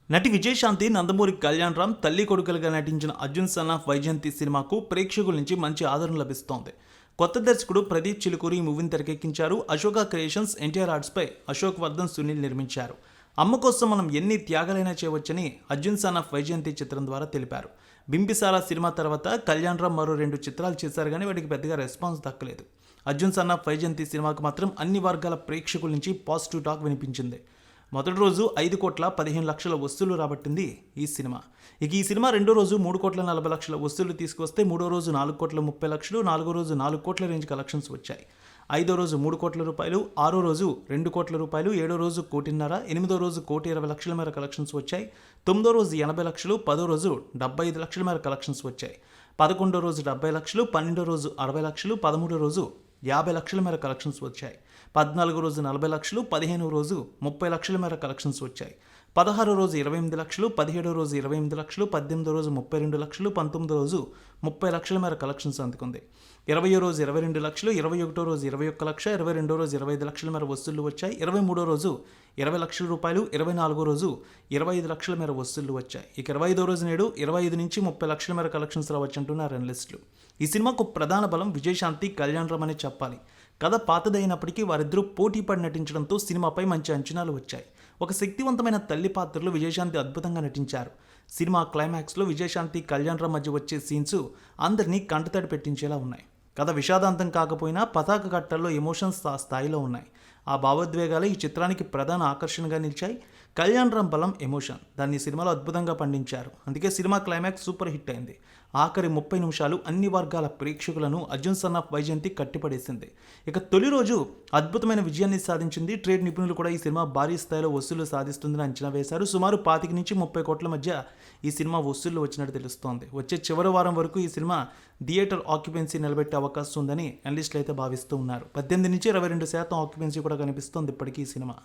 నటి విజయశాంతి, నందమూరి కళ్యాణ్ రామ్ తల్లి కొడుకులుగా నటించిన అర్జున్ సన్ ఆఫ్ వైజయంతి సినిమాకు ప్రేక్షకుల నుంచి మంచి ఆదరణ లభిస్తోంది. కొత్త దర్శకుడు ప్రదీప్ చిలుకూరి ఈ మూవీని తెరకెక్కించారు. అశోక క్రియేషన్స్, ఎన్టీఆర్ ఆర్ట్స్పై అశోక్ వర్ధన్, సునీల్ నిర్మించారు. అమ్మ కోసం మనం ఎన్ని త్యాగాలైనా చేయవచ్చని అర్జున్ సన్ ఆఫ్ వైజయంతి చిత్రం ద్వారా తెలిపారు. బింబిసారా సినిమా తర్వాత కళ్యాణ్ రామ్ మరో 2 చిత్రాలు చేశారు, కానీ వాటికి పెద్దగా రెస్పాన్స్ దక్కలేదు. అర్జున్ సన్ ఆఫ్ వైజయంతి సినిమాకు మాత్రం అన్ని వర్గాల ప్రేక్షకుల నుంచి పాజిటివ్ టాక్ వినిపించింది. మొదటి రోజు 5,15,00,000 వసూళ్లు రాబట్టింది ఈ సినిమా. ఈ సినిమా రెండో రోజు 3,40,00,000 వసూళ్లు తీసుకొస్తే, మూడో రోజు 4,30,00,000, నాలుగో రోజు 4 కోట్ల రేంజ్ కలెక్షన్స్ వచ్చాయి. ఐదో రోజు 3 కోట్ల రూపాయలు, ఆరో రోజు 2 కోట్ల రూపాయలు, ఏడో రోజు 1,50,00,000, ఎనిమిదో రోజు 1,20,00,000 మేర కలెక్షన్స్ వచ్చాయి. తొమ్మిదో రోజు 80,00,000, పదో రోజు 75,00,000 మేర కలెక్షన్స్ వచ్చాయి. 11వ రోజు 70,00,000, 12వ రోజు 60,00,000, 13వ రోజు 50,00,000 మేర కలెక్షన్స్ వచ్చాయి. 14వ రోజు 40,00,000, 15వ రోజు 30,00,000 మేర కలెక్షన్స్ వచ్చాయి. 16వ రోజు 28,00,000, 17వ రోజు 28,00,000, 18వ రోజు 32,00,000, 19వ రోజు 30,00,000 మేర కలెక్షన్స్ అందుకుంది. 20వ రోజు 22,00,000, 21వ రోజు 21,00,000, 22వ రోజు 25,00,000 మేర వసూళ్లు వచ్చాయి. 23వ రోజు 20,00,000 రూపాయలు, 24వ రోజు 25,00,000 మేర వసూళ్లు వచ్చాయి. 25వ రోజు నేడు 25 నుంచి 30,00,000 మేర కలెక్షన్స్ రావచ్చంటున్నారు అనలిస్టులు. ఈ సినిమాకు ప్రధాన బలం విజయశాంతి, కళ్యాణ్ రామ్ అనే చెప్పాలి. కథ పాతదైనప్పటికీ వారిద్దరూ పోటీ పడి నటించడంతో సినిమాపై మంచి అంచనాలు వచ్చాయి. ఒక శక్తివంతమైన తల్లి పాత్రలో విజయశాంతి అద్భుతంగా నటించారు. సినిమా క్లైమాక్స్లో విజయశాంతి, కళ్యాణ్ రామ్ మధ్య వచ్చే సీన్స్ అందరినీ కంటతడి పెట్టించేలా ఉన్నాయి. కథ విషాదాంతం కాకపోయినా పతాక కట్టల్లో ఎమోషన్స్ ఆ స్థాయిలో ఉన్నాయి. ఆ భావోద్వేగాలు ఈ చిత్రానికి ప్రధాన ఆకర్షణగా నిలిచాయి. కళ్యాణ్ రామ్ బలం ఎమోషన్, దాన్ని సినిమాలో అద్భుతంగా పండించారు. అందుకే సినిమా క్లైమాక్స్ సూపర్ హిట్ అయింది. ఆఖరి 30 నిమిషాలు అన్ని వర్గాల ప్రేక్షకులను అర్జున్ సన్ ఆఫ్ వైజయంతి కట్టిపడేసింది. తొలి రోజు అద్భుతమైన విజయాన్ని సాధించింది. ట్రేడ్ నిపుణులు కూడా ఈ సినిమా భారీ స్థాయిలో వసూళ్లు సాధిస్తుందని అంచనా వేశారు. సుమారు 25 నుంచి 30 కోట్ల మధ్య ఈ సినిమా వసూళ్లు వచ్చినట్టు తెలుస్తోంది. వచ్చే చివరి వారం వరకు ఈ సినిమా థియేటర్ ఆక్యుపెన్సీ నిలబెట్టే అవకాశం ఉందని అనలిస్టులు అయితే భావిస్తూ ఉన్నారు. 18 నుంచి 22% ఆక్యుపెన్సీ కూడా కనిపిస్తోంది ఇప్పటికీ ఈ సినిమా.